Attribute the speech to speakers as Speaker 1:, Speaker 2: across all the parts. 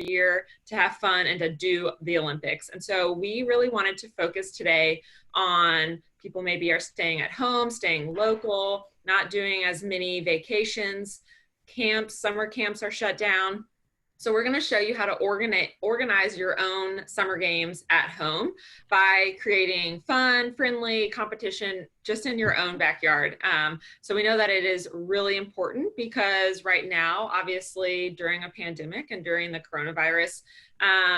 Speaker 1: year to have fun and to do the Olympics. And so we really wanted to focus today on people maybe are staying at home, staying local, not doing as many vacations. Camps, summer camps are shut down. So we're going to show you how to organize your own summer games at home by creating fun, friendly competition just in your own backyard. So we know that it is really important because right now, obviously during a pandemic and during the coronavirus,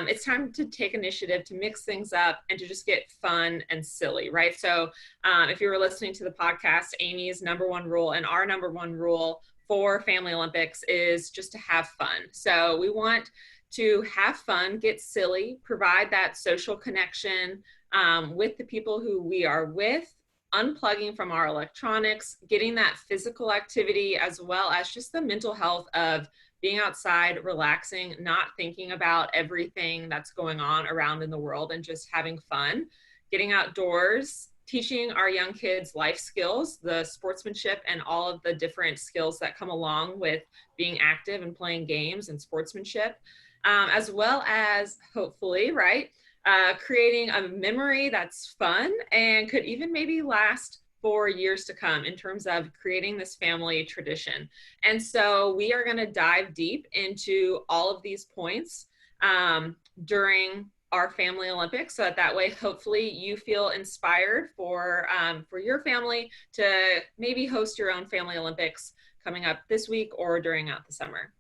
Speaker 1: it's time to take initiative to mix things up and to just get fun and silly, right? So if you were listening to the podcast, Amy's number one rule and our number one rule for Family Olympics is just to have fun. So we want to have fun, get silly, provide that social connection with the people who we are with, unplugging from our electronics, getting that physical activity, as well as just the mental health of being outside, relaxing, not thinking about everything that's going on around in the world, and just having fun, getting outdoors, teaching our young kids life skills, the sportsmanship and all of the different skills that come along with being active and playing games and sportsmanship, as well as hopefully, right, creating a memory that's fun and could even maybe last for years to come in terms of creating this family tradition. And so we are going to dive deep into all of these points during our Family Olympics, so that way hopefully you feel inspired for your family to maybe host your own Family Olympics coming up this week or during the summer.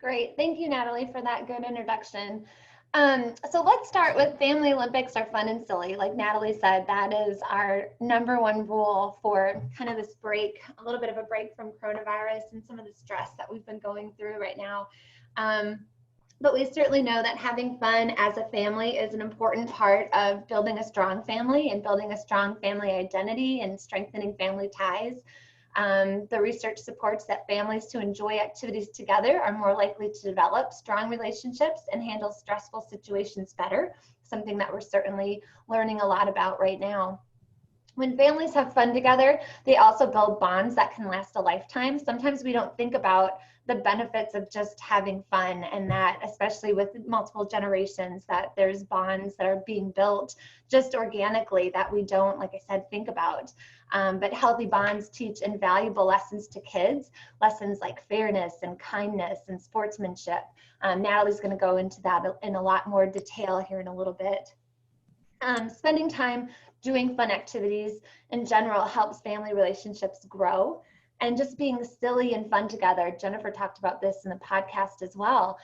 Speaker 2: Great, thank you, Natalie, for that good introduction. So let's start with Family Olympics are fun and silly. Like Natalie said, that is our number one rule for kind of this break, a little bit of a break from coronavirus and some of the stress that we've been going through right now. But we certainly know that having fun as a family is an important part of building a strong family and building a strong family identity and strengthening family ties. The research supports that families who enjoy activities together are more likely to develop strong relationships and handle stressful situations better, something that we're certainly learning a lot about right now. When families have fun together, they also build bonds that can last a lifetime. Sometimes we don't think about the benefits of just having fun, and that especially with multiple generations, that there's bonds that are being built just organically that we don't, like I said, think about. But healthy bonds teach invaluable lessons to kids, lessons like fairness and kindness and sportsmanship. Natalie's going to go into that in a lot more detail here in a little bit. Spending time doing fun activities in general helps family relationships grow. And just being silly and fun together, Jennifer talked about this in the podcast as well.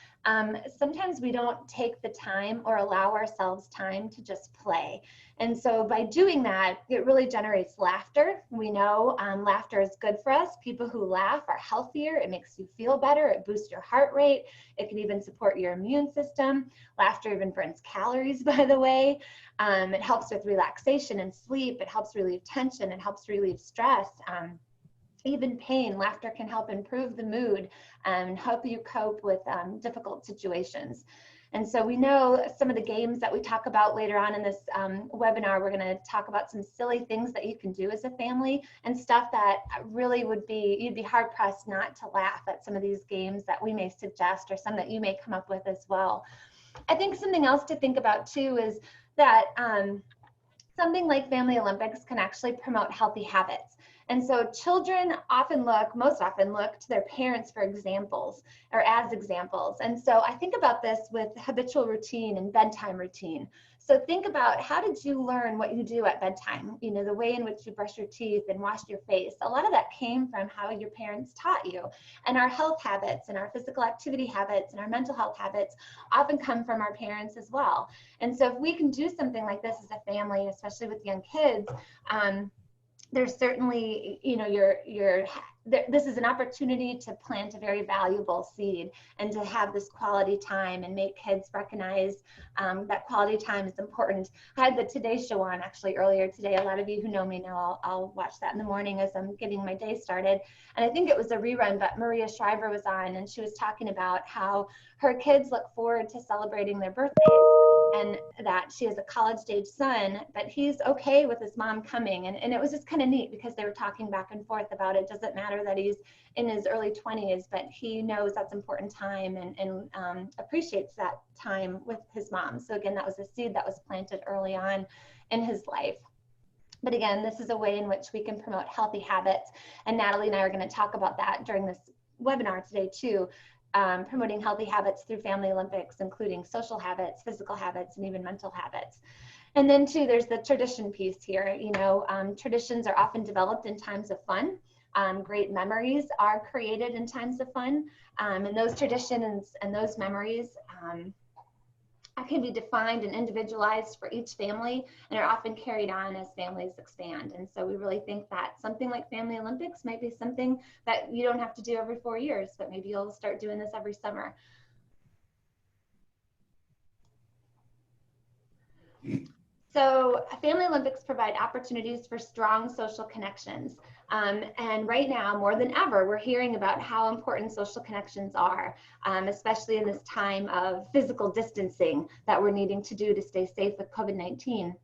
Speaker 2: Sometimes we don't take the time or allow ourselves time to just play. And so by doing that, it really generates laughter. We know laughter is good for us. People who laugh are healthier. It makes you feel better. It boosts your heart rate. It can even support your immune system. Laughter even burns calories, by the way. It helps with relaxation and sleep. It helps relieve tension. It helps relieve stress. Even pain. Laughter can help improve the mood and help you cope with difficult situations. And so we know some of the games that we talk about later on in this webinar. We're going to talk about some silly things that you can do as a family and stuff that really would be, you'd be hard pressed not to laugh at some of these games that we may suggest or some that you may come up with as well. I think something else to think about too is that something like Family Olympics can actually promote healthy habits. And so children most often look to their parents for examples or as examples. And so I think about this with habitual routine and bedtime routine. So think about, how did you learn what you do at bedtime? You know, the way in which you brush your teeth and wash your face. A lot of that came from how your parents taught you. And our health habits and our physical activity habits and our mental health habits often come from our parents as well. And so if we can do something like this as a family, especially with young kids, there's certainly, you know, this is an opportunity to plant a very valuable seed and to have this quality time and make kids recognize that quality time is important. I had the Today Show on actually earlier today. A lot of you who know me know I'll watch that in the morning as I'm getting my day started. And I think it was a rerun, but Maria Shriver was on, and she was talking about how her kids look forward to celebrating their birthdays and that she has a college-age son, but he's okay with his mom coming. And it was just kind of neat because they were talking back and forth about it. Doesn't matter that he's in his early 20s, but he knows that's important time and appreciates that time with his mom. So again, that was a seed that was planted early on in his life. But again, this is a way in which we can promote healthy habits. And Natalie and I are going to talk about that during this webinar today too, promoting healthy habits through Family Olympics, including social habits, physical habits, and even mental habits. And then too, there's the tradition piece here. You know, traditions are often developed in times of fun. Great memories are created in times of fun. And those traditions and those memories can be defined and individualized for each family and are often carried on as families expand. And so we really think that something like Family Olympics might be something that you don't have to do every 4 years, but maybe you'll start doing this every summer. So Family Olympics provide opportunities for strong social connections. And right now, more than ever, we're hearing about how important social connections are, especially in this time of physical distancing that we're needing to do to stay safe with COVID-19.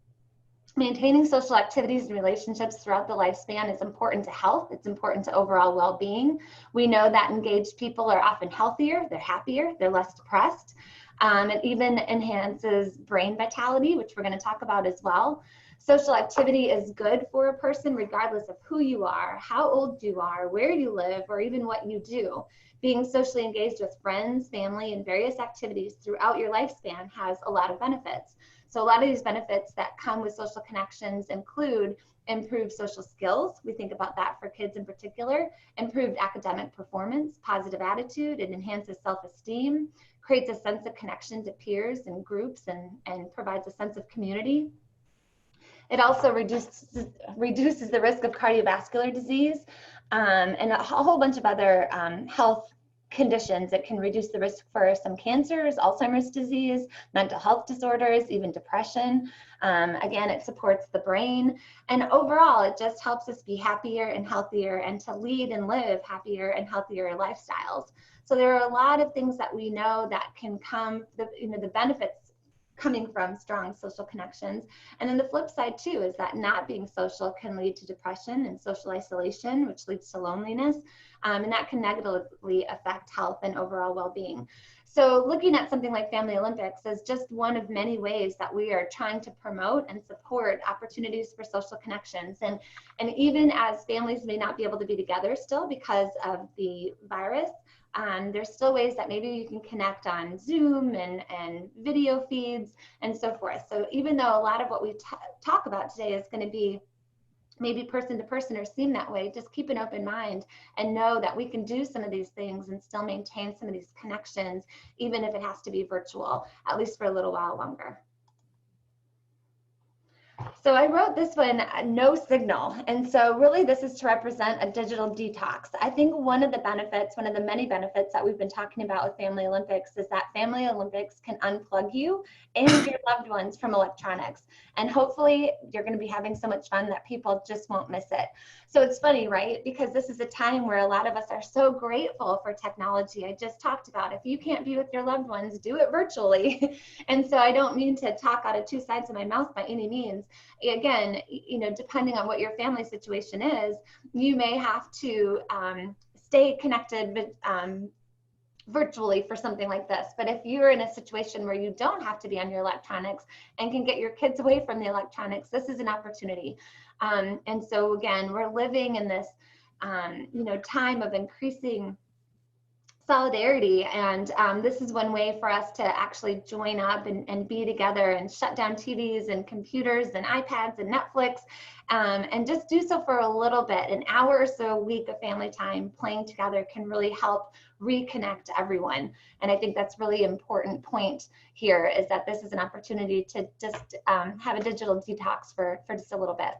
Speaker 2: Maintaining social activities and relationships throughout the lifespan is important to health. It's important to overall well-being. We know that engaged people are often healthier, they're happier, they're less depressed. It even enhances brain vitality, which we're going to talk about as well. Social activity is good for a person regardless of who you are, how old you are, where you live, or even what you do. Being socially engaged with friends, family, and various activities throughout your lifespan has a lot of benefits. So a lot of these benefits that come with social connections include improved social skills. We think about that for kids in particular. Improved academic performance, positive attitude, it enhances self-esteem, creates a sense of connection to peers and groups, and provides a sense of community. It also reduces the risk of cardiovascular disease and a whole bunch of other health conditions. It can reduce the risk for some cancers, Alzheimer's disease, mental health disorders, even depression. Again, it supports the brain. And overall, it just helps us be happier and healthier and to lead and live happier and healthier lifestyles. So there are a lot of things that we know that can come, the benefits coming from strong social connections. And then the flip side too is that not being social can lead to depression and social isolation, which leads to loneliness, and that can negatively affect health and overall well-being. So looking at something like Family Olympics is just one of many ways that we are trying to promote and support opportunities for social connections. And even as families may not be able to be together still because of the virus, there's still ways that maybe you can connect on Zoom and video feeds and so forth. So even though a lot of what we talk about today is going to be maybe person to person or seem that way, just keep an open mind and know that we can do some of these things and still maintain some of these connections, even if it has to be virtual, at least for a little while longer. So I wrote this one, no signal. And so really this is to represent a digital detox. I think one of the benefits, one of the many benefits that we've been talking about with Family Olympics is that Family Olympics can unplug you and your loved ones from electronics. And hopefully you're going to be having so much fun that people just won't miss it. So it's funny, right? Because this is a time where a lot of us are so grateful for technology. I just talked about if you can't be with your loved ones, do it virtually. And so I don't mean to talk out of two sides of my mouth by any means. Again, depending on what your family situation is, you may have to stay connected virtually for something like this. But if you're in a situation where you don't have to be on your electronics and can get your kids away from the electronics, this is an opportunity. And so again, we're living in this time of increasing solidarity, and this is one way for us to actually join up and be together and shut down TVs and computers and iPads and Netflix, and just do so for a little bit. An hour or so a week of family time playing together can really help reconnect everyone. And I think that's really important point here, is that this is an opportunity to just have a digital detox for just a little bit.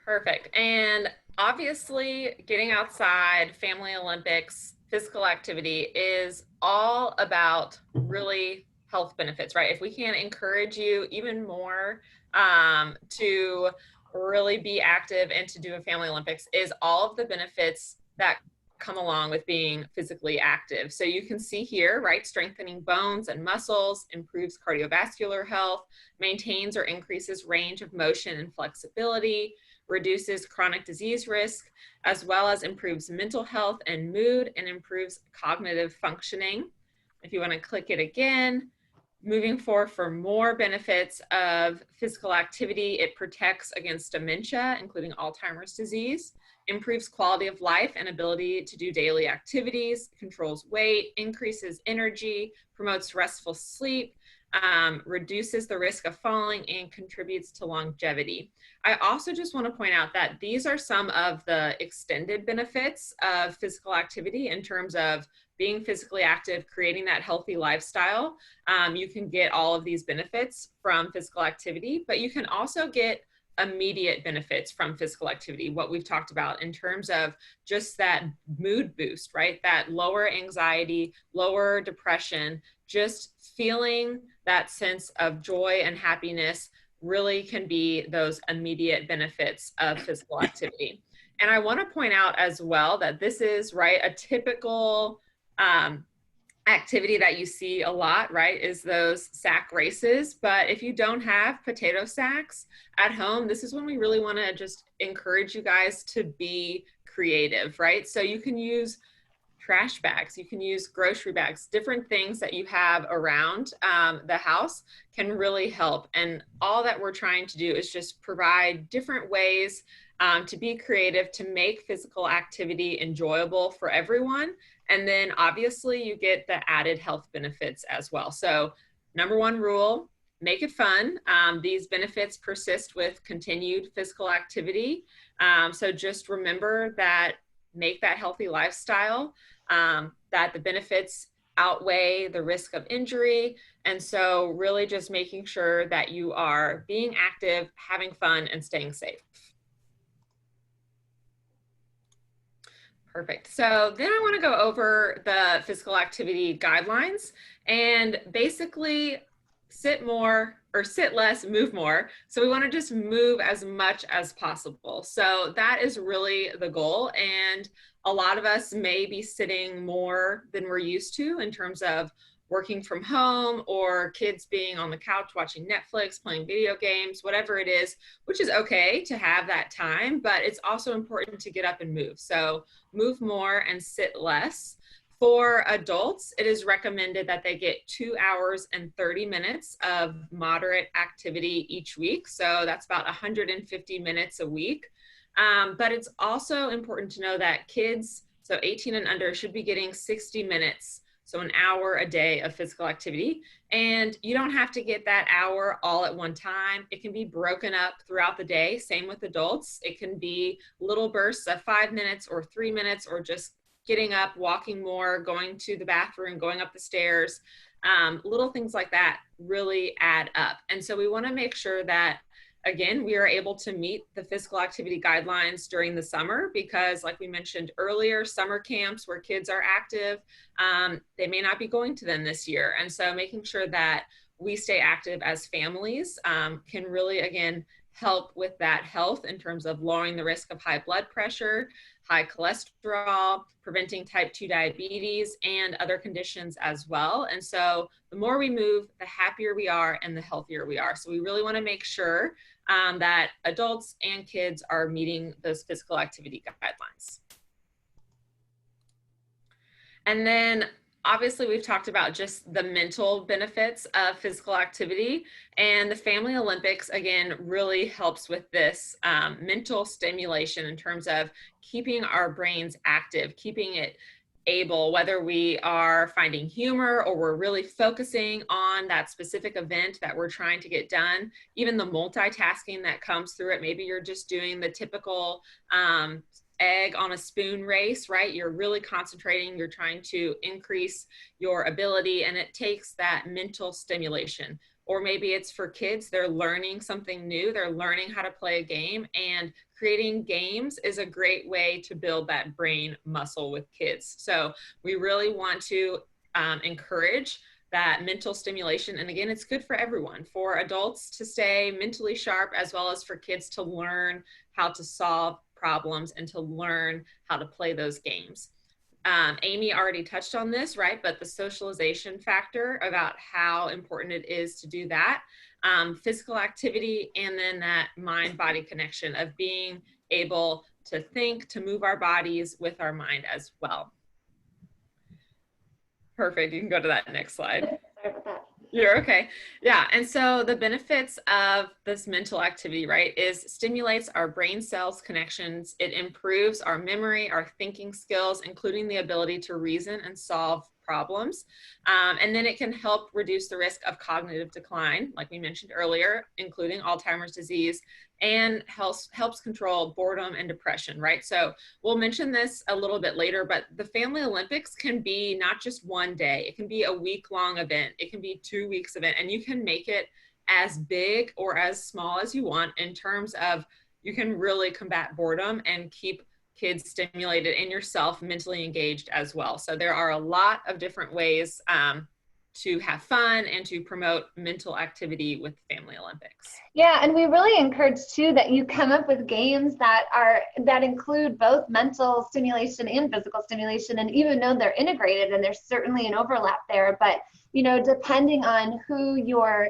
Speaker 1: Perfect. And obviously, getting outside, Family Olympics, physical activity is all about really health benefits, right? If we can encourage you even more to really be active and to do a Family Olympics, is all of the benefits that come along with being physically active. So you can see here, right, strengthening bones and muscles, improves cardiovascular health, maintains or increases range of motion and flexibility, reduces chronic disease risk, as well as improves mental health and mood, and improves cognitive functioning. If you want to click it again, moving forward for more benefits of physical activity, it protects against dementia, including Alzheimer's disease, improves quality of life and ability to do daily activities, controls weight, increases energy, promotes restful sleep, reduces the risk of falling, and contributes to longevity. I also just want to point out that these are some of the extended benefits of physical activity in terms of being physically active, creating that healthy lifestyle. You can get all of these benefits from physical activity, but you can also get immediate benefits from physical activity, what we've talked about in terms of just that mood boost, right? That lower anxiety, lower depression, just feeling that sense of joy and happiness really can be those immediate benefits of physical activity. And I want to point out as well that this is, right, a typical activity that you see a lot, right, is those sack races. But if you don't have potato sacks at home, this is when we really want to just encourage you guys to be creative, right? So you can use trash bags, you can use grocery bags, different things that you have around the house can really help. And all that we're trying to do is just provide different ways to be creative, to make physical activity enjoyable for everyone. And then obviously you get the added health benefits as well. So number one rule, make it fun. These benefits persist with continued physical activity. So just remember that, make that healthy lifestyle, that the benefits outweigh the risk of injury. And so really just making sure that you are being active, having fun, and staying safe. Perfect. So then I want to go over the physical activity guidelines, and basically sit more or sit less, move more. So we want to just move as much as possible. So that is really the goal. And a lot of us may be sitting more than we're used to in terms of working from home or kids being on the couch watching Netflix, playing video games, whatever it is, which is okay to have that time, but it's also important to get up and move. So move more and sit less. For adults, it is recommended that they get 2 hours and 30 minutes of moderate activity each week. So that's about 150 minutes a week. But it's also important to know that kids, so 18 and under, should be getting 60 minutes, so an hour a day of physical activity. And you don't have to get that hour all at one time. It can be broken up throughout the day. Same with adults. It can be little bursts of 5 minutes or 3 minutes, or just getting up, walking more, going to the bathroom, going up the stairs. Little things like that really add up. And so we want to make sure that, again, we are able to meet the physical activity guidelines during the summer, because like we mentioned earlier, summer camps where kids are active, they may not be going to them this year. And so making sure that we stay active as families can really, again, help with that health in terms of lowering the risk of high blood pressure, high cholesterol, preventing type 2 diabetes, and other conditions as well. And so the more we move, the happier we are and the healthier we are. So we really want to make sure that adults and kids are meeting those physical activity guidelines. And then obviously we've talked about just the mental benefits of physical activity, and the Family Olympics, again, really helps with this mental stimulation in terms of keeping our brains active, keeping it able, whether we are finding humor or we're really focusing on that specific event that we're trying to get done, even the multitasking that comes through it. Maybe you're just doing the typical egg on a spoon race, right? You're really concentrating, you're trying to increase your ability, and it takes that mental stimulation. Or maybe it's for kids, they're learning something new, they're learning how to play a game, and creating games is a great way to build that brain muscle with kids. So we really want to encourage that mental stimulation. And again, it's good for everyone, for adults to stay mentally sharp, as well as for kids to learn how to solve problems and to learn how to play those games. Amy already touched on this, right? But the socialization factor about how important it is to do that, physical activity, and then that mind-body connection of being able to think, to move our bodies with our mind as well. Perfect. You can go to that next slide.
Speaker 2: Sorry about that.
Speaker 1: You're okay. Yeah. And so the benefits of this mental activity, right, is stimulates our brain cells connections. It improves our memory, our thinking skills, including the ability to reason and solve problems. And then it can help reduce the risk of cognitive decline, like we mentioned earlier, including Alzheimer's disease, and helps control boredom and depression, right? So we'll mention this a little bit later, but the Family Olympics can be not just one day, it can be a week-long event, it can be 2 weeks event, and you can make it as big or as small as you want in terms of you can really combat boredom and keep kids stimulated and yourself mentally engaged as well. So there are a lot of different ways to have fun and to promote mental activity with Family Olympics.
Speaker 2: Yeah, and we really encourage too that you come up with games that include both mental stimulation and physical stimulation. And even though they're integrated and there's certainly an overlap there, but depending on who your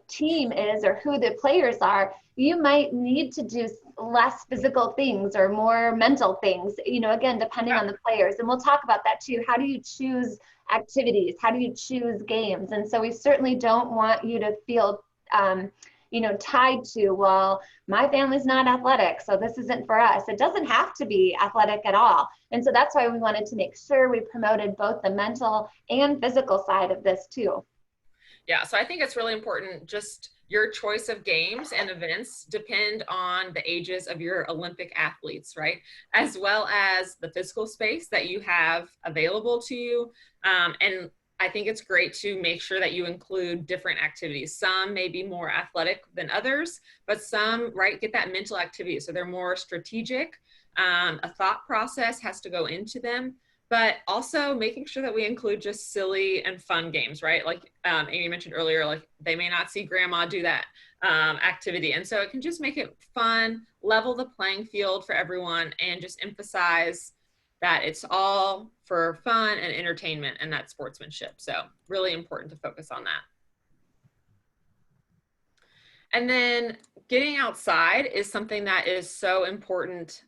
Speaker 2: team is or who the players are, you might need to do less physical things or more mental things, again, depending on the players. And we'll talk about that too. How do you choose activities? How do you choose games? And so we certainly don't want you to feel tied to, well, my family's not athletic, so this isn't for us. It doesn't have to be athletic at all. And so that's why we wanted to make sure we promoted both the mental and physical side of this too.
Speaker 1: Yeah, so I think it's really important, just your choice of games and events depend on the ages of your Olympic athletes, right? As well as the physical space that you have available to you. And I think it's great to make sure that you include different activities. Some may be more athletic than others, but some, right, get that mental activity. So they're more strategic. A thought process has to go into them, but also making sure that we include just silly and fun games, right? Like Amy mentioned earlier, like they may not see grandma do that activity. And so it can just make it fun, level the playing field for everyone, and just emphasize that it's all for fun and entertainment and that sportsmanship. So really important to focus on that. And then getting outside is something that is so important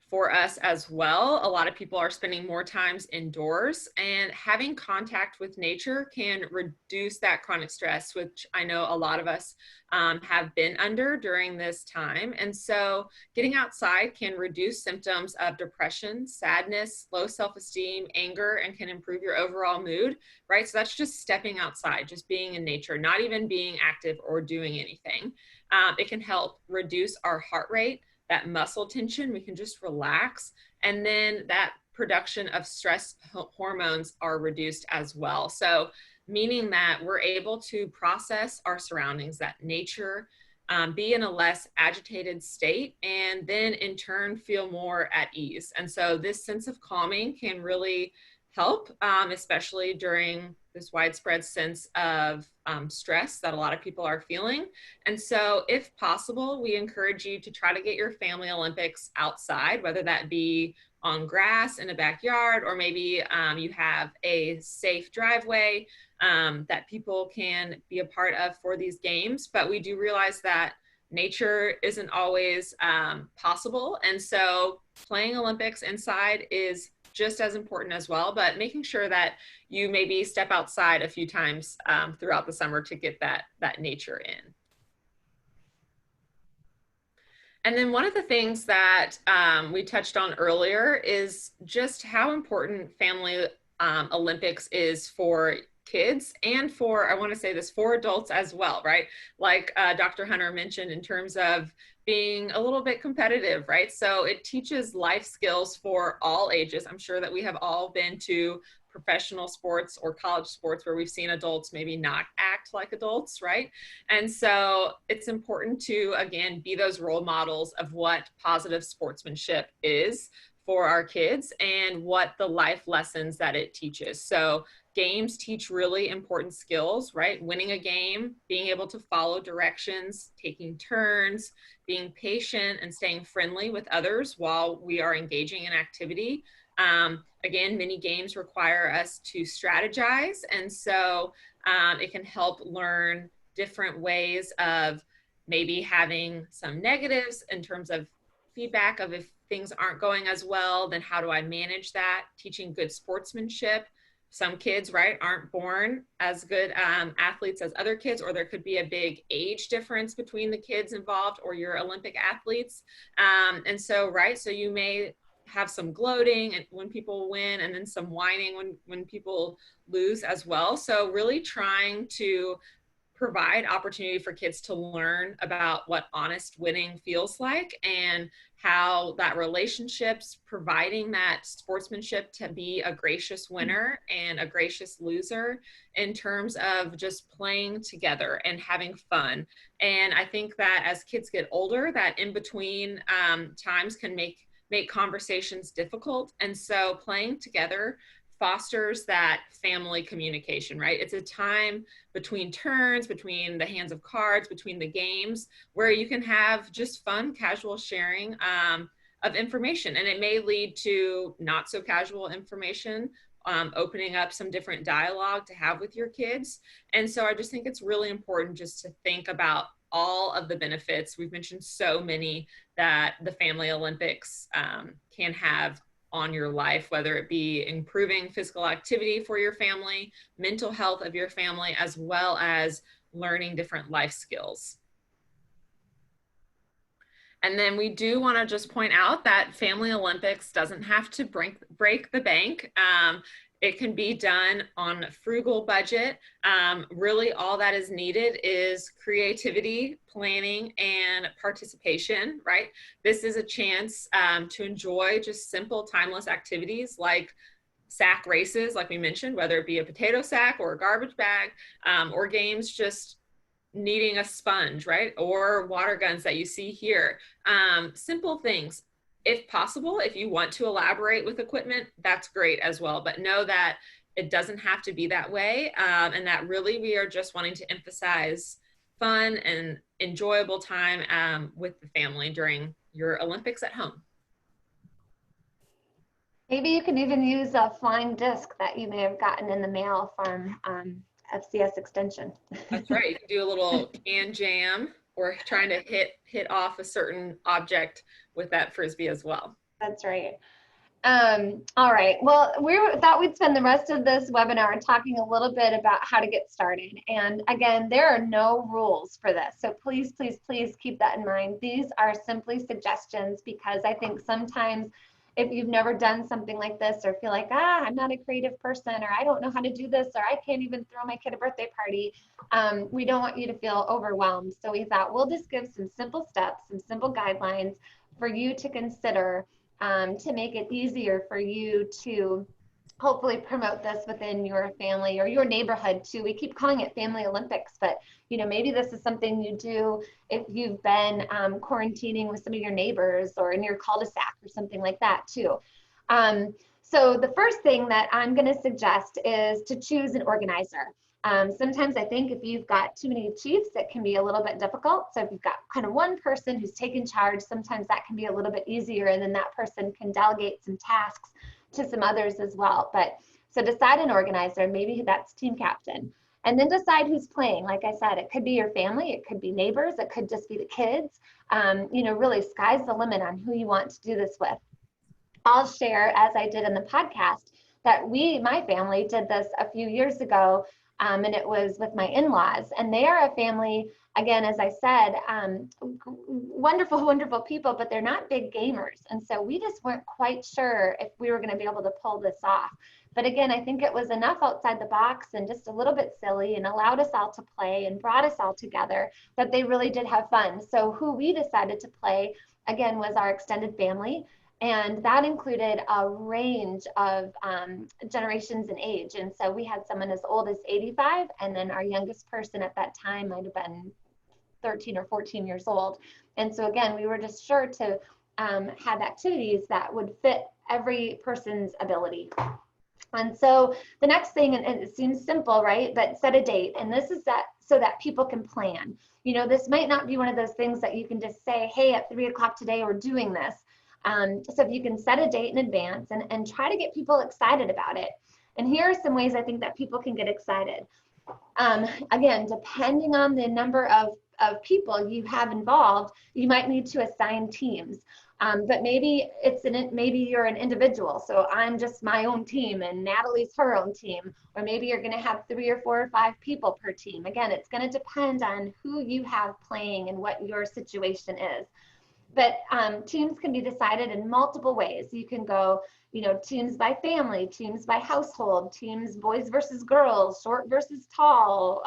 Speaker 1: for us as well. A lot of people are spending more times indoors, and having contact with nature can reduce that chronic stress, which I know a lot of us have been under during this time. And so getting outside can reduce symptoms of depression, sadness, low self-esteem, anger, and can improve your overall mood, right? So that's just stepping outside, just being in nature, not even being active or doing anything. It can help reduce our heart rate, that muscle tension, we can just relax. And then that production of stress hormones are reduced as well. So meaning that we're able to process our surroundings, that nature, be in a less agitated state, and then in turn feel more at ease. And so this sense of calming can really help, especially during this widespread sense of stress that a lot of people are feeling. And so if possible, we encourage you to try to get your Family Olympics outside, whether that be on grass in a backyard, or maybe you have a safe driveway that people can be a part of for these games. But we do realize that nature isn't always possible. And so playing Olympics inside is just as important as well, but making sure that you maybe step outside a few times throughout the summer to get that nature in. And then one of the things that we touched on earlier is just how important Family Olympics is for kids and for, I want to say this, for adults as well, right? Like Dr. Hunter mentioned, in terms of being a little bit competitive, right? So it teaches life skills for all ages. I'm sure that we have all been to professional sports or college sports where we've seen adults maybe not act like adults, right? And so it's important to, again, be those role models of what positive sportsmanship is for our kids and what the life lessons that it teaches. So games teach really important skills, right? Winning a game, being able to follow directions, taking turns, being patient, and staying friendly with others while we are engaging in activity. Again, many games require us to strategize, and so it can help learn different ways of maybe having some negatives in terms of feedback of if things aren't going as well, then how do I manage that? Teaching good sportsmanship. Some kids, right, aren't born as good athletes as other kids, or there could be a big age difference between the kids involved or your Olympic athletes. And so, right, so you may have some gloating and when people win, and then some whining when people lose as well. So really trying to provide opportunity for kids to learn about what honest winning feels like, and how that relationships, providing that sportsmanship to be a gracious winner and a gracious loser in terms of just playing together and having fun. And I think that as kids get older, that in between times can make conversations difficult. And so playing together fosters that family communication, right? It's a time between turns, between the hands of cards, between the games, where you can have just fun, casual sharing of information. And it may lead to not so casual information, opening up some different dialogue to have with your kids. And so I just think it's really important just to think about all of the benefits. We've mentioned so many that the Family Olympics can have on your life, whether it be improving physical activity for your family, mental health of your family, as well as learning different life skills. And then we do want to just point out that Family Olympics doesn't have to break the bank. It can be done on a frugal budget. Really all that is needed is creativity, planning, and participation, right? This is a chance to enjoy just simple, timeless activities like sack races, like we mentioned, whether it be a potato sack or a garbage bag, or games just needing a sponge, right? Or water guns that you see here. Simple things. If possible, if you want to elaborate with equipment, that's great as well. But know that it doesn't have to be that way. And that really we are just wanting to emphasize fun and enjoyable time with the family during your Olympics at home.
Speaker 2: Maybe you can even use a flying disc that you may have gotten in the mail from FCS Extension.
Speaker 1: That's right. You can do a little can jam, or trying to hit off a certain object with that Frisbee as well.
Speaker 2: That's right. All right. Well, we thought we'd spend the rest of this webinar talking a little bit about how to get started. And again, there are no rules for this. So please, please, please keep that in mind. These are simply suggestions, because I think sometimes if you've never done something like this, or feel like, I'm not a creative person, or I don't know how to do this, or I can't even throw my kid a birthday party, we don't want you to feel overwhelmed. So we thought we'll just give some simple steps, some simple guidelines for you to consider to make it easier for you to hopefully promote this within your family or your neighborhood too. We keep calling it Family Olympics, but maybe this is something you do if you've been quarantining with some of your neighbors or in your cul-de-sac or something like that too. So the first thing that I'm going to suggest is to choose an organizer. Sometimes I think if you've got too many chiefs, it can be a little bit difficult. So if you've got kind of one person who's taking charge, sometimes that can be a little bit easier, and then that person can delegate some tasks to some others as well. But so decide an organizer, maybe that's team captain, and then decide who's playing. Like I said, it could be your family, it could be neighbors, it could just be the kids. Really sky's the limit on who you want to do this with. I'll share, as I did in the podcast, that my family did this a few years ago. And it was with my in-laws, and they are a family, again, as I said, wonderful, wonderful people, but they're not big gamers. And so we just weren't quite sure if we were going to be able to pull this off. But again, I think it was enough outside the box and just a little bit silly, and allowed us all to play and brought us all together, that they really did have fun. So who we decided to play, again, was our extended family. And that included a range of generations in age. And so we had someone as old as 85, and then our youngest person at that time might have been 13 or 14 years old. And so again, we were just sure to have activities that would fit every person's ability. And so the next thing, and it seems simple, right? But set a date. And this is that so that people can plan. This might not be one of those things that you can just say, hey, at 3 o'clock today, we're doing this. So if you can set a date in advance and try to get people excited about it. And here are some ways I think that people can get excited. Again, depending on the number of people you have involved, you might need to assign teams. But maybe maybe you're an individual, so I'm just my own team and Natalie's her own team, or maybe you're going to have 3 or 4 or 5 people per team. Again, it's going to depend on who you have playing and what your situation is. But teams can be decided in multiple ways. You can go, teams by family, teams by household, teams boys versus girls, short versus tall,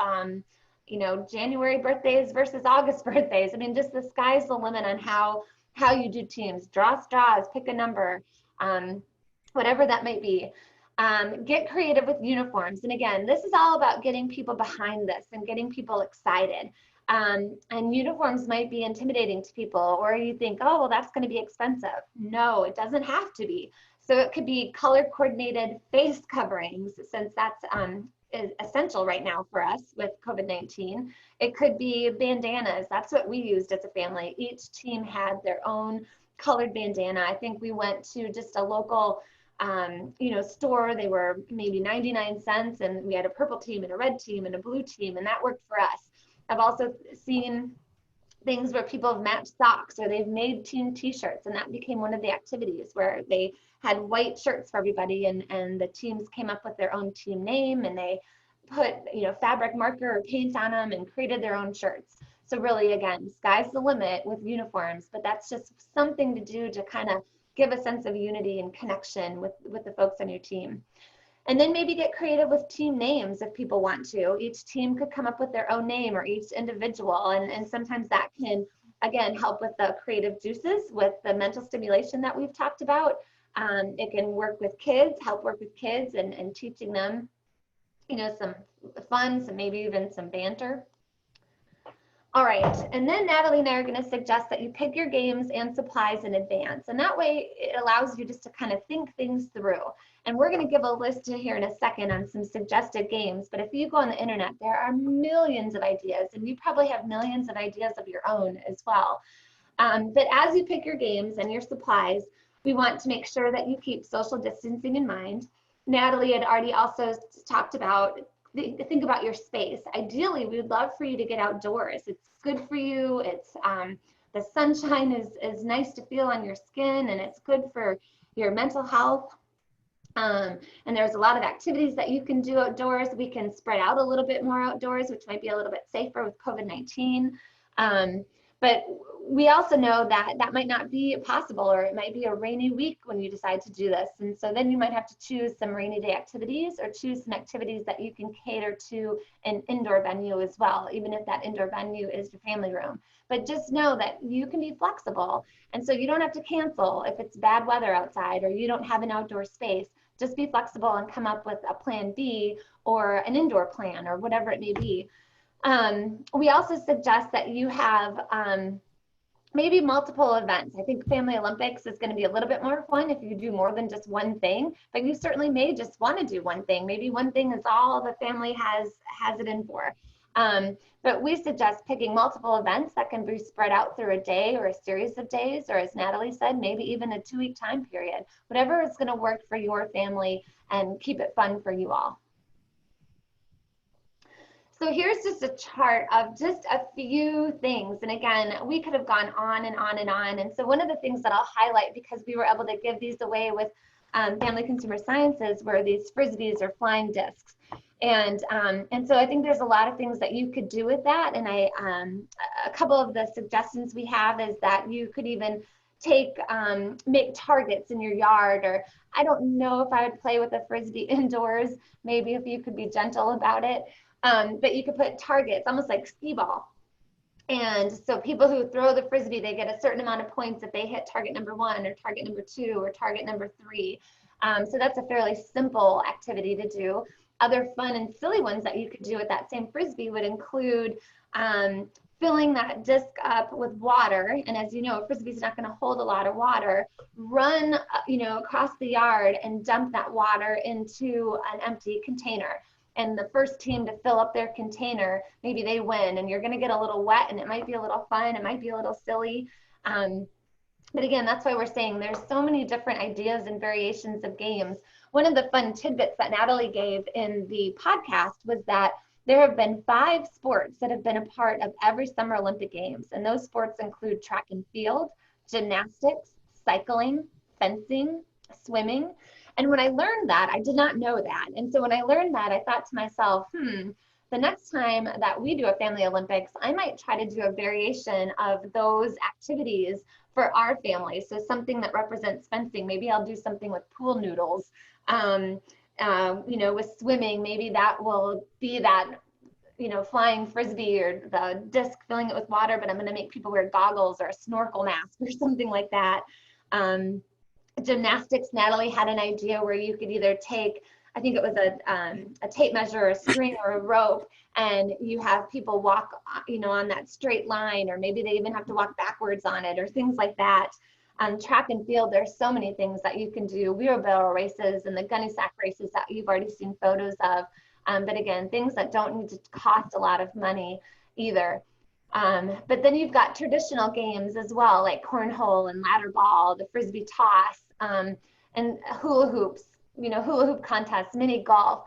Speaker 2: January birthdays versus August birthdays. I mean, just the sky's the limit on how you do teams. Draw straws, pick a number, whatever that might be. Get creative with uniforms. And again, this is all about getting people behind this and getting people excited. And uniforms might be intimidating to people, or you think, oh, well, that's going to be expensive. No, it doesn't have to be. So it could be color coordinated face coverings, since that's is essential right now for us with COVID-19. It could be bandanas. That's what we used as a family. Each team had their own colored bandana. I think we went to just a local store. They were maybe 99 cents, and we had a purple team and a red team and a blue team, and that worked for us. I've also seen things where people have matched socks, or they've made team t-shirts, and that became one of the activities where they had white shirts for everybody, and the teams came up with their own team name, and they put fabric marker or paint on them and created their own shirts. So really, again, sky's the limit with uniforms, but that's just something to do to kind of give a sense of unity and connection with the folks on your team. And then maybe get creative with team names if people want to. Each team could come up with their own name, or each individual. And sometimes that can, again, help with the creative juices, with the mental stimulation that we've talked about. It can work with kids, help work with kids and teaching them, some fun, maybe even some banter. All right, and then Natalie and I are going to suggest that you pick your games and supplies in advance. And that way it allows you just to kind of think things through. And we're going to give a list here in a second on some suggested games. But if you go on the internet, there are millions of ideas, and you probably have millions of ideas of your own as well. But as you pick your games and your supplies, we want to make sure that you keep social distancing in mind. Natalie had already also talked about think about your space. Ideally, we would love for you to get outdoors. It's good for you. It's the sunshine is nice to feel on your skin, and it's good for your mental health. And there's a lot of activities that you can do outdoors. We can spread out a little bit more outdoors, which might be a little bit safer with COVID-19. But we also know that that might not be possible, or it might be a rainy week when you decide to do this. And so then you might have to choose some rainy day activities, or choose some activities that you can cater to an indoor venue as well, even if that indoor venue is your family room. But just know that you can be flexible. And so you don't have to cancel if it's bad weather outside, or you don't have an outdoor space. Just be flexible and come up with a plan B, or an indoor plan, or whatever it may be. We also suggest that you have maybe multiple events. I think Family Olympics is going to be a little bit more fun if you do more than just one thing, but you certainly may just want to do one thing. Maybe one thing is all the family has it in for. But we suggest picking multiple events that can be spread out through a day or a series of days, or as Natalie said, maybe even a 2-week time period, whatever is going to work for your family and keep it fun for you all. So here's just a chart of just a few things. And again, we could have gone on and on and on. And so one of the things that I'll highlight, because we were able to give these away with Family Consumer Sciences, were these Frisbees or flying discs. And so I think there's a lot of things that you could do with that. And a couple of the suggestions we have is that you could even make targets in your yard, or I don't know if I would play with a Frisbee indoors, maybe if you could be gentle about it. But you could put targets, almost like skee ball. And so people who throw the Frisbee, they get a certain amount of points if they hit target number 1 or target number 2 or target number 3. So that's a fairly simple activity to do. Other fun and silly ones that you could do with that same Frisbee would include filling that disc up with water. And as you know, a Frisbee is not going to hold a lot of water. Run, across the yard and dump that water into an empty container. And the first team to fill up their container, maybe they win, and you're going to get a little wet, and it might be a little fun, it might be a little silly. But again, that's why we're saying there's so many different ideas and variations of games. One of the fun tidbits that Natalie gave in the podcast was that there have been 5 sports that have been a part of every Summer Olympic Games. And those sports include track and field, gymnastics, cycling, fencing, swimming. And when I learned that, I did not know that. And so when I learned that, I thought to myself, the next time that we do a family Olympics, I might try to do a variation of those activities for our family. So something that represents fencing, maybe I'll do something with pool noodles. With swimming, maybe that will be that, flying frisbee or the disc, filling it with water, but I'm going to make people wear goggles or a snorkel mask or something like that. Gymnastics, Natalie had an idea where you could either take, I think it was a tape measure, a string, or a rope, and you have people walk, on that straight line, or maybe they even have to walk backwards on it, or things like that. Track and field, there's so many things that you can do. Wheelbarrow races and the gunny sack races that you've already seen photos of. But again, things that don't need to cost a lot of money either. But then you've got traditional games as well, like cornhole and ladder ball, the frisbee toss, and hula hoops, hula hoop contests, mini golf,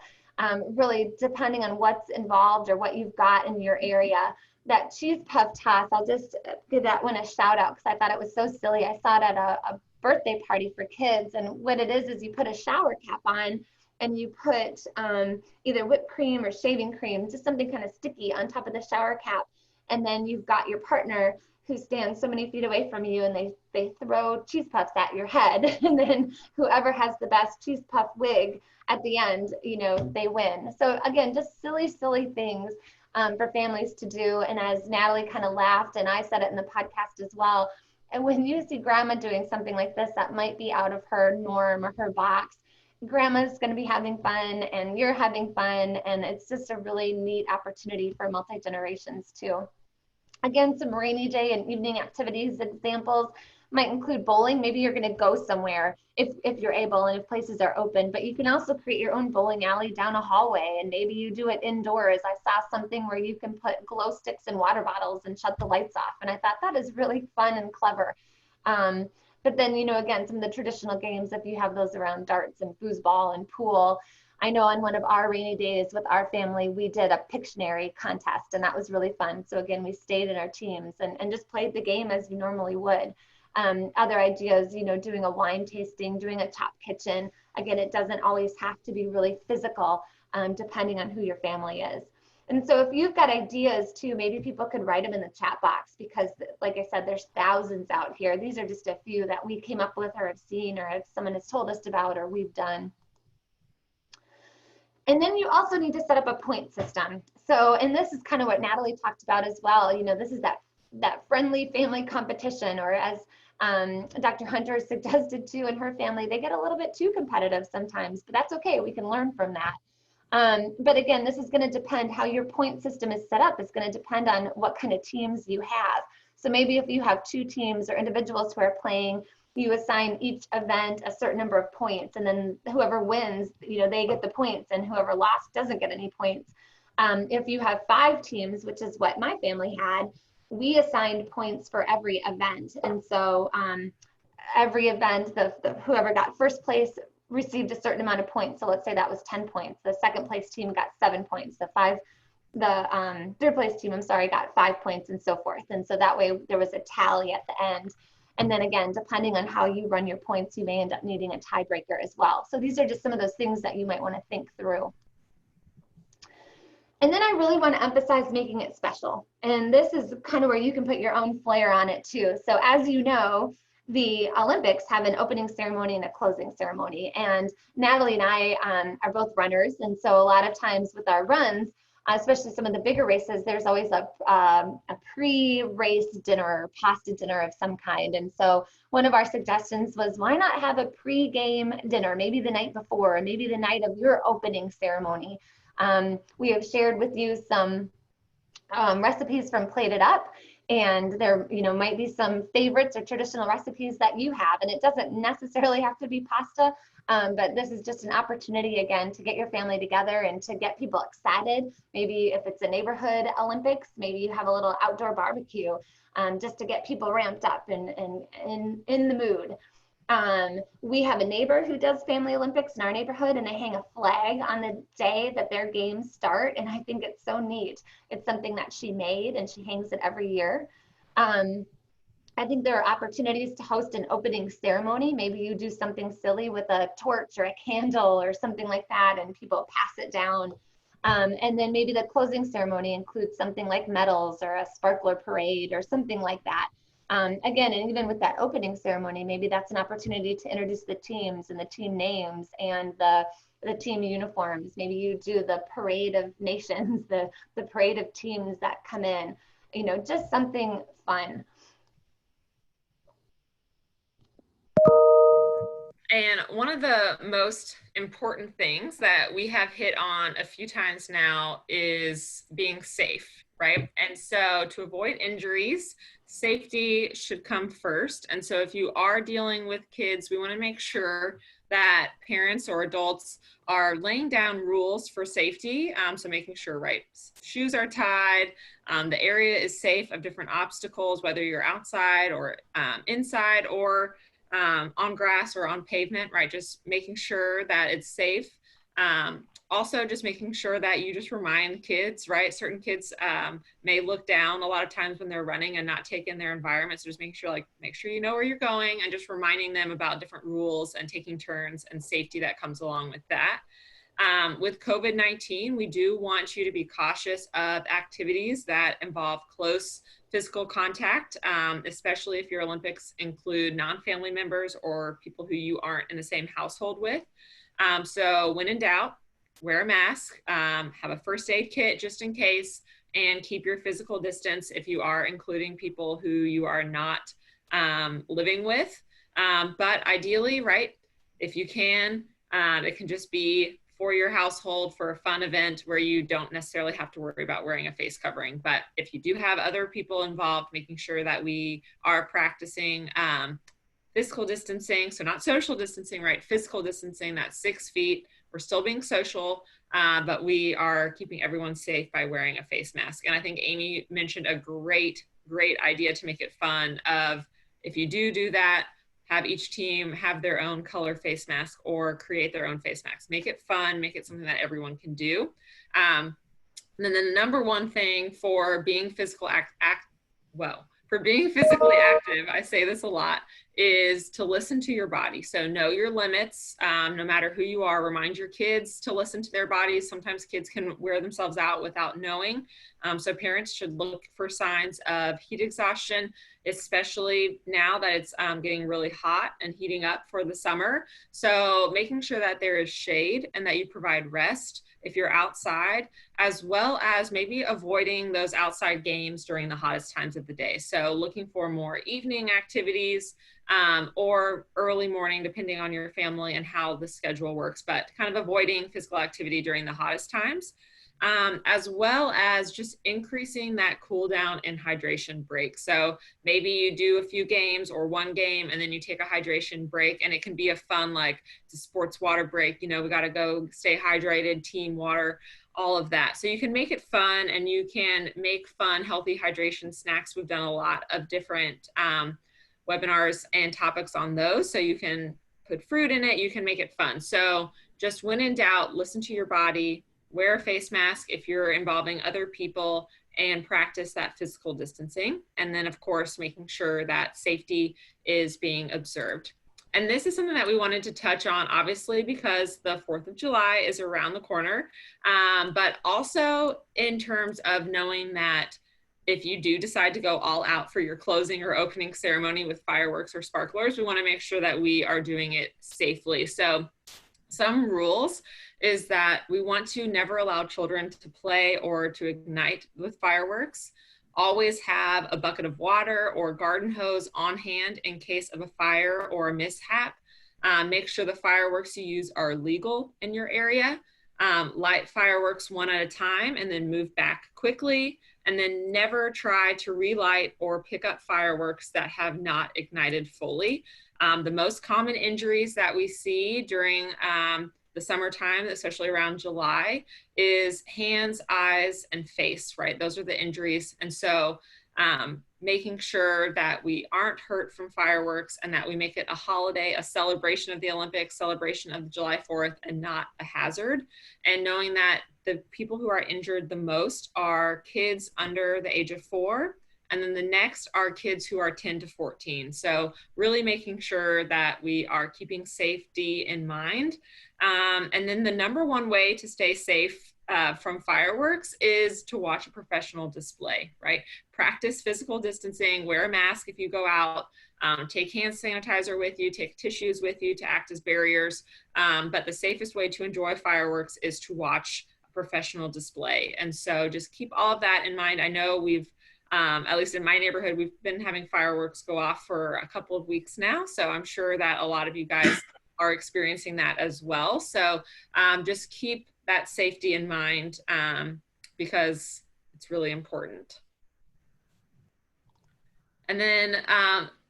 Speaker 2: really depending on what's involved or what you've got in your area. That cheese puff toss, I'll just give that one a shout out because I thought it was so silly. I saw it at a birthday party for kids, and what it is you put a shower cap on and you put either whipped cream or shaving cream, just something kind of sticky on top of the shower cap. And then you've got your partner who stands so many feet away from you, and they throw cheese puffs at your head. And then whoever has the best cheese puff wig at the end, they win. So again, just silly things for families to do. And as Natalie kind of laughed, and I said it in the podcast as well, and when you see grandma doing something like this that might be out of her norm or her box, grandma's going to be having fun and you're having fun, and it's just a really neat opportunity for multi-generations too. Again, some rainy day and evening activities examples might include bowling. Maybe you're going to go somewhere if you're able and if places are open, but you can also create your own bowling alley down a hallway, and maybe you do it indoors. I saw something where you can put glow sticks in water bottles and shut the lights off, and I thought that is really fun and clever. But then, again, some of the traditional games, if you have those around, darts and foosball and pool. I know on one of our rainy days with our family, we did a Pictionary contest, and that was really fun. So again, we stayed in our teams and just played the game as you normally would. Other ideas, doing a wine tasting, doing a top kitchen. Again, it doesn't always have to be really physical, depending on who your family is. And so if you've got ideas too, maybe people could write them in the chat box, because like I said, there's thousands out here. These are just a few that we came up with or have seen or if someone has told us about or we've done. And then you also need to set up a point system. So, and this is kind of what Natalie talked about as well. This is that friendly family competition, or as Dr. Hunter suggested too in her family, they get a little bit too competitive sometimes, but that's okay. We can learn from that. But again, this is going to depend how your point system is set up. It's going to depend on what kind of teams you have. So maybe if you have 2 teams or individuals who are playing, you assign each event a certain number of points, and then whoever wins, they get the points, and whoever lost doesn't get any points. If you have 5 teams, which is what my family had, we assigned points for every event. And so every event, whoever got first place received a certain amount of points. So let's say that was 10 points. The second place team got 7 points. The third place team, got 5 points, and so forth. And so that way there was a tally at the end. And then again, depending on how you run your points, you may end up needing a tiebreaker as well. So these are just some of those things that you might want to think through. And then I really want to emphasize making it special. And this is kind of where you can put your own flair on it too. So as you know, the Olympics have an opening ceremony and a closing ceremony. And Natalie and I are both runners. And so a lot of times with our runs, especially some of the bigger races, there's always a pre-race dinner or pasta dinner of some kind. And so one of our suggestions was, why not have a pre-game dinner, maybe the night before, or maybe the night of your opening ceremony. We have shared with you some recipes from Plate It Up. And there, might be some favorites or traditional recipes that you have, and it doesn't necessarily have to be pasta. But this is just an opportunity, again, to get your family together and to get people excited. Maybe if it's a neighborhood Olympics, maybe you have a little outdoor barbecue, just to get people ramped up and in the mood. We have a neighbor who does Family Olympics in our neighborhood, and they hang a flag on the day that their games start. And I think it's so neat. It's something that she made, and she hangs it every year. Um, I think there are opportunities to host an opening ceremony. Maybe you do something silly with a torch or a candle or something like that, and people pass it down. And then maybe the closing ceremony includes something like medals or a sparkler parade or something like that. Again, and even with that opening ceremony, maybe that's an opportunity to introduce the teams and the team names and the team uniforms. Maybe you do the parade of nations, the parade of teams that come in, just something fun.
Speaker 1: And one of the most important things that we have hit on a few times now is being safe, right? And so to avoid injuries, safety should come first. And so if you are dealing with kids, we want to make sure that parents or adults are laying down rules for safety. So making sure, right, shoes are tied, the area is safe of different obstacles, whether you're outside or inside or on grass or on pavement, right? Just making sure that it's safe. Also, just making sure that you just remind kids, right? Certain kids may look down a lot of times when they're running and not take in their environment. So just making sure, make sure you know where you're going and just reminding them about different rules and taking turns and safety that comes along with that. With COVID-19, we do want you to be cautious of activities that involve close physical contact, especially if your Olympics include non-family members or people who you aren't in the same household with. So when in doubt, wear a mask, have a first aid kit just in case, and keep your physical distance if you are including people who you are not living with. But ideally, right, if you can, it can just be for your household for a fun event where you don't necessarily have to worry about wearing a face covering. But if you do have other people involved, making sure that we are practicing physical distancing, so not social distancing, right? Physical distancing, that's 6 feet. We're still being social, but we are keeping everyone safe by wearing a face mask. And I think Amy mentioned a great idea to make it fun of, if you do that, have each team have their own color face mask or create their own face mask. Make it fun, make it something that everyone can do. And then the number one thing for being physically active, I say this a lot, is to listen to your body. So know your limits, no matter who you are. Remind your kids to listen to their bodies. Sometimes kids can wear themselves out without knowing. So parents should look for signs of heat exhaustion, especially now that it's getting really hot and heating up for the summer. So making sure that there is shade and that you provide rest if you're outside, as well as maybe avoiding those outside games during the hottest times of the day. So looking for more evening activities or early morning, depending on your family and how the schedule works, but kind of avoiding physical activity during the hottest times. As well as just increasing that cool down and hydration break. So maybe you do a few games or one game and then you take a hydration break, and it can be a fun, like it's a sports water break, we got to go stay hydrated, team water, all of that. So you can make it fun, and you can make fun, healthy hydration snacks. We've done a lot of different webinars and topics on those. So you can put fruit in it, you can make it fun. So just when in doubt, listen to your body, wear a face mask if you're involving other people, and practice that physical distancing. And then of course, making sure that safety is being observed. And this is something that we wanted to touch on, obviously, because the 4th of July is around the corner, but also in terms of knowing that if you do decide to go all out for your closing or opening ceremony with fireworks or sparklers, we want to make sure that we are doing it safely. So some rules is that we want to never allow children to play or to ignite with fireworks. Always have a bucket of water or garden hose on hand in case of a fire or a mishap. Make sure the fireworks you use are legal in your area. Light fireworks one at a time and then move back quickly. and then never try to relight or pick up fireworks that have not ignited fully. The most common injuries that we see during the summertime, especially around July, is hands, eyes, and face, right? Those are the injuries. And so making sure that we aren't hurt from fireworks and that we make it a holiday, a celebration of the Olympics, celebration of July 4th, and not a hazard. And knowing that the people who are injured the most are kids under the age of 4. And then the next are kids who are 10 to 14. So really making sure that we are keeping safety in mind. And then the number one way to stay safe from fireworks is to watch a professional display, right? Practice physical distancing, wear a mask if you go out, take hand sanitizer with you, take tissues with you to act as barriers. But the safest way to enjoy fireworks is to watch a professional display. And so just keep all of that in mind. I know we've, at least in my neighborhood, we've been having fireworks go off for a couple of weeks now. So I'm sure that a lot of you guys are experiencing that as well. So just keep that safety in mind because it's really important. And then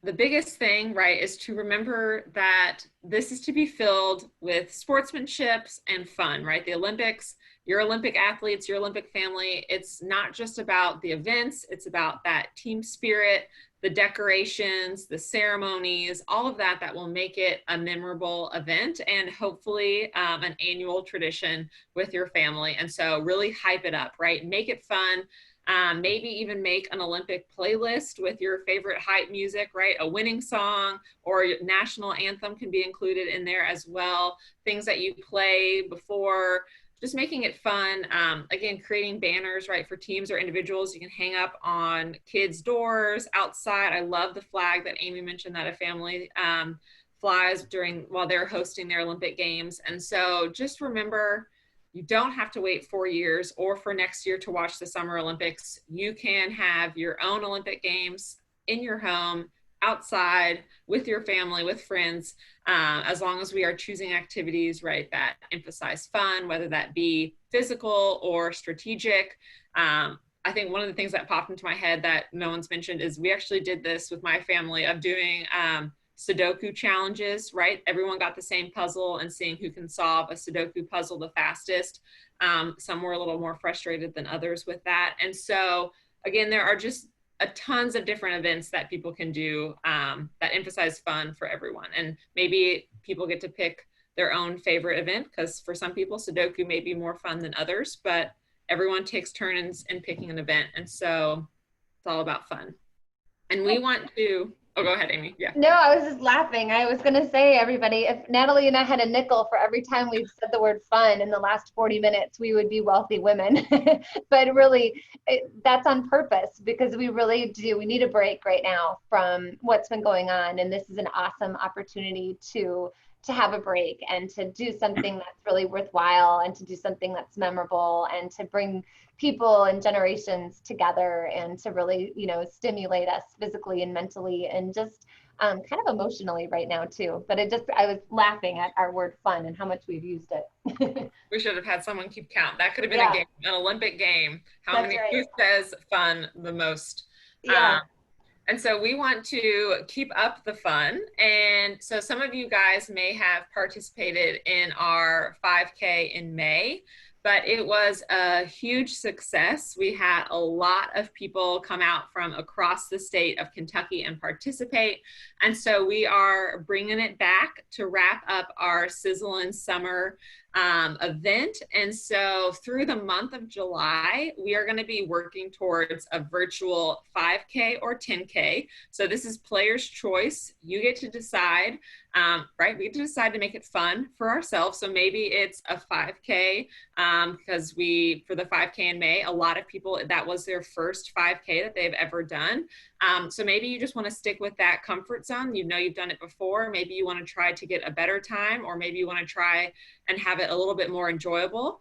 Speaker 1: the biggest thing, right, is to remember that this is to be filled with sportsmanship and fun, right? The Olympics, your Olympic athletes, your Olympic family, it's not just about the events, it's about that team spirit, the decorations, the ceremonies, all of that that will make it a memorable event and hopefully an annual tradition with your family. And so really hype it up, right? Make it fun. Maybe even make an Olympic playlist with your favorite hype music, right? A winning song or national anthem can be included in there as well. Things that you play before, just making it fun. Again, creating banners, right, for teams or individuals you can hang up on kids' doors, outside. I love the flag that Amy mentioned that a family flies while they're hosting their Olympic Games. And so just remember, you don't have to wait 4 years or for next year to watch the Summer Olympics. You can have your own Olympic Games in your home, outside, with your family, with friends, as long as we are choosing activities, right, that emphasize fun, whether that be physical or strategic. I think one of the things that popped into my head that no one's mentioned is we actually did this with my family of doing Sudoku challenges, right? Everyone got the same puzzle and seeing who can solve a Sudoku puzzle the fastest. Some were a little more frustrated than others with that. And so again, there are just tons of different events that people can do that emphasize fun for everyone. And maybe people get to pick their own favorite event because for some people, Sudoku may be more fun than others, but everyone takes turns in picking an event. And so it's all about fun. And we want to, oh, go ahead, Amy. Yeah.
Speaker 2: No, I was just laughing. I was going to say, everybody, if Natalie and I had a nickel for every time we've said the word fun in the last 40 minutes, we would be wealthy women. But really, that's on purpose because we really do. We need a break right now from what's been going on. And this is an awesome opportunity to have a break and to do something that's really worthwhile and to do something that's memorable and to bring people and generations together and to really, you know, stimulate us physically and mentally and just kind of emotionally right now too. But I was laughing at our word fun and how much we've used it.
Speaker 1: We should have had someone keep count. That could have been a game, an Olympic game. How many, who says fun the most?
Speaker 2: Yeah.
Speaker 1: And so we want to keep up the fun. And so some of you guys may have participated in our 5K in May, but it was a huge success. We had a lot of people come out from across the state of Kentucky and participate. And so we are bringing it back to wrap up our Sizzlin Summer event. And so through the month of July, we are going to be working towards a virtual 5K or 10K. So this is player's choice. You get to decide, right? We get to decide to make it fun for ourselves. So maybe it's a 5K because for the 5K in May, a lot of people, that was their first 5K that they've ever done. So maybe you just want to stick with that comfort zone. You know you've done it before. Maybe you want to try to get a better time, or maybe you want to try and have it a little bit more enjoyable.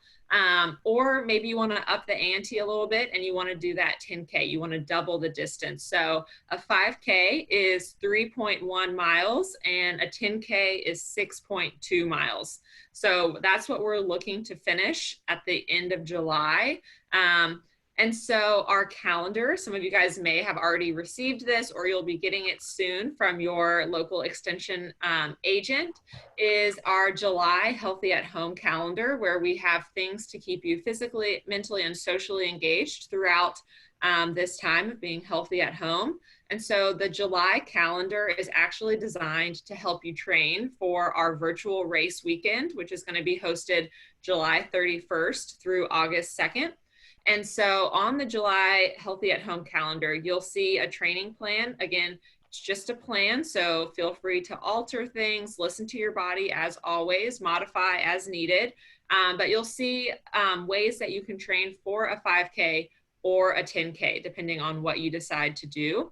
Speaker 1: Or maybe you want to up the ante a little bit and you want to do that 10K. You want to double the distance. So a 5K is 3.1 miles and a 10K is 6.2 miles. So that's what we're looking to finish at the end of July. And so our calendar, some of you guys may have already received this, or you'll be getting it soon from your local extension agent, is our July Healthy at Home calendar, where we have things to keep you physically, mentally, and socially engaged throughout this time of being healthy at home. And so the July calendar is actually designed to help you train for our virtual race weekend, which is going to be hosted July 31st through August 2nd. And so on the July Healthy at Home calendar, you'll see a training plan. Again, it's just a plan, so feel free to alter things, listen to your body as always, modify as needed. But you'll see ways that you can train for a 5K or a 10K, depending on what you decide to do.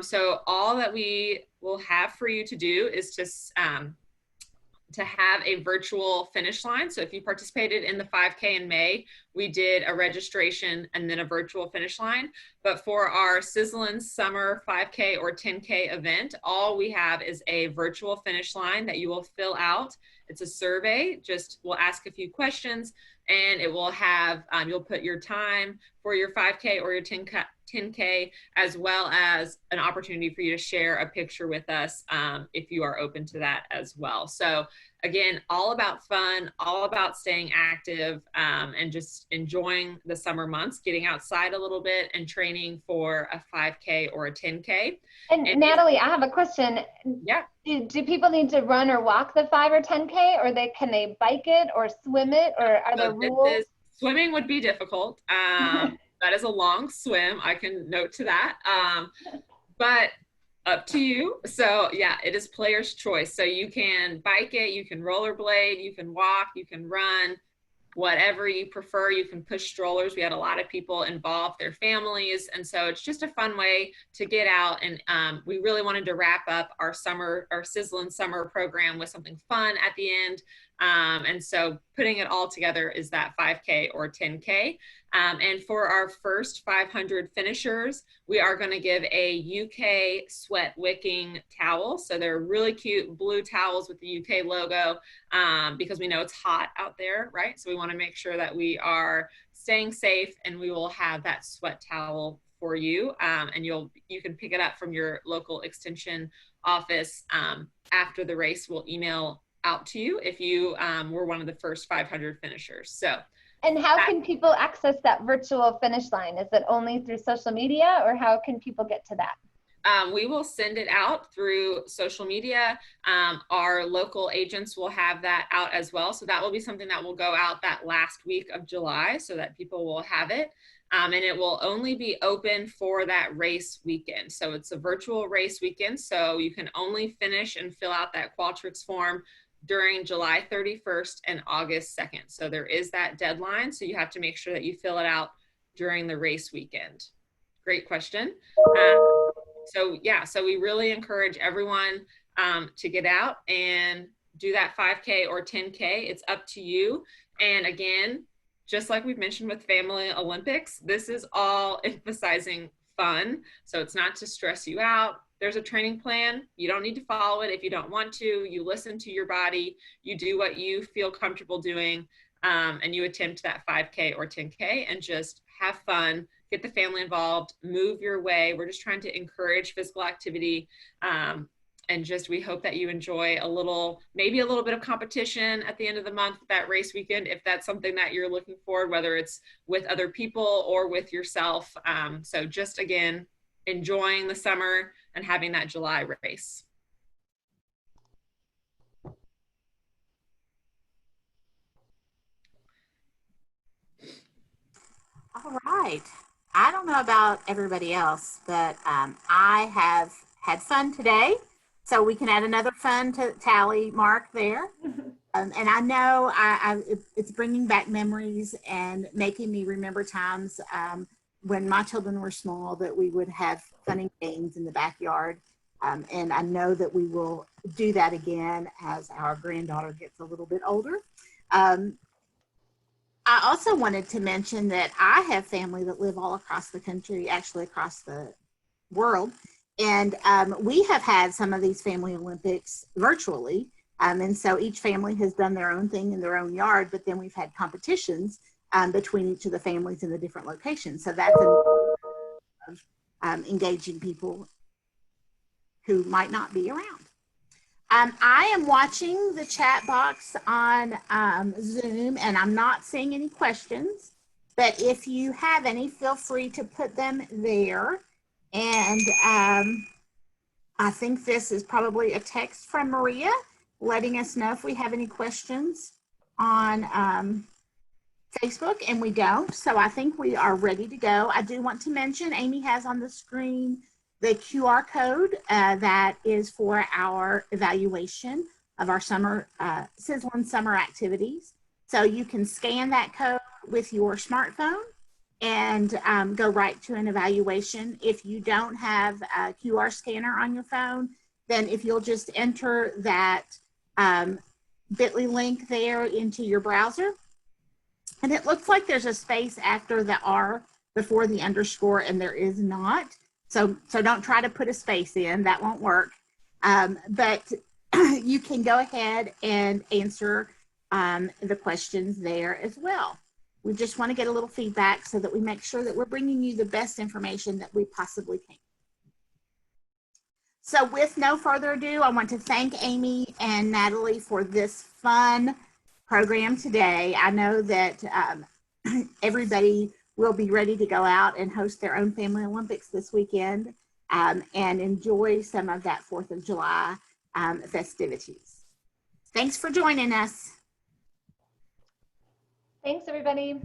Speaker 1: So all that we will have for you to do is to have a virtual finish line. So if you participated in the 5K in May, we did a registration and then a virtual finish line. But for our Sizzlin Summer 5K or 10K event, all we have is a virtual finish line that you will fill out. It's a survey, just we'll ask a few questions, and it will have, you'll put your time for your 5K or your 10K, as well as an opportunity for you to share a picture with us if you are open to that as well. So again, all about fun, all about staying active, and just enjoying the summer months, getting outside a little bit and training for a 5K or a 10K.
Speaker 2: And Natalie, I have a question.
Speaker 1: Yeah.
Speaker 2: Do people need to run or walk the 5 or 10K, or can they bike it or swim it, or are there rules?
Speaker 1: Swimming would be difficult. That is a long swim. I can note to that. But up to you. So yeah, it is player's choice. So you can bike it, you can rollerblade, you can walk, you can run, whatever you prefer. You can push strollers. We had a lot of people involve their families. And so it's just a fun way to get out. And we really wanted to wrap up our Sizzlin Summer program with something fun at the end. And so putting it all together is that 5K or 10K. And for our first 500 finishers, we are going to give a UK sweat wicking towel. So they're really cute blue towels with the UK logo, because we know it's hot out there, right? So we want to make sure that we are staying safe, and we will have that sweat towel for you. And you can pick it up from your local extension office after the race. We'll email out to you if you were one of the first 500 finishers. So.
Speaker 2: And how can people access that virtual finish line? Is it only through social media, or how can people get to that?
Speaker 1: We will send it out through social media. Our local agents will have that out as well. So that will be something that will go out that last week of July, so that people will have it. And it will only be open for that race weekend. So it's a virtual race weekend. So you can only finish and fill out that Qualtrics form during July 31st and August 2nd. So there is that deadline. So you have to make sure that you fill it out during the race weekend. Great question. So we really encourage everyone to get out and do that 5K or 10K. It's up to you. And again, just like we've mentioned with Family Olympics, this is all emphasizing fun. So it's not to stress you out. There's a training plan. You don't need to follow it if you don't want to. You listen to your body. You do what you feel comfortable doing, and you attempt that 5K or 10K and just have fun, get the family involved, move your way. We're just trying to encourage physical activity, and just we hope that you enjoy maybe a little bit of competition at the end of the month, that race weekend, if that's something that you're looking for, whether it's with other people or with yourself. So just again, enjoying the summer and having that July race.
Speaker 3: All right. I don't know about everybody else, but I have had fun today. So we can add another fun tally mark there. And I know it's bringing back memories and making me remember times when my children were small, that we would have fun and games in the backyard. And I know that we will do that again as our granddaughter gets a little bit older. I also wanted to mention that I have family that live all across the country, actually across the world. And we have had some of these Family Olympics virtually. And so each family has done their own thing in their own yard, but then we've had competitions between each of the families in the different locations. So that's engaging people who might not be around. I am watching the chat box on Zoom, and I'm not seeing any questions, but if you have any, feel free to put them there. And I think this is probably a text from Maria letting us know if we have any questions on Facebook, and we don't. So I think we are ready to go. I do want to mention Amy has on the screen the QR code that is for our evaluation of our summer Sizzlin Summer activities. So you can scan that code with your smartphone and go right to an evaluation. If you don't have a QR scanner on your phone, then if you'll just enter that bit.ly link there into your browser, and it looks like there's a space after the R before the underscore, and there is not. So don't try to put a space in, that won't work. But you can go ahead and answer the questions there as well. We just want to get a little feedback so that we make sure that we're bringing you the best information that we possibly can. So with no further ado, I want to thank Amy and Natalie for this fun program today. I know that everybody will be ready to go out and host their own Family Olympics this weekend and enjoy some of that 4th of July festivities. Thanks for joining us.
Speaker 2: Thanks, everybody.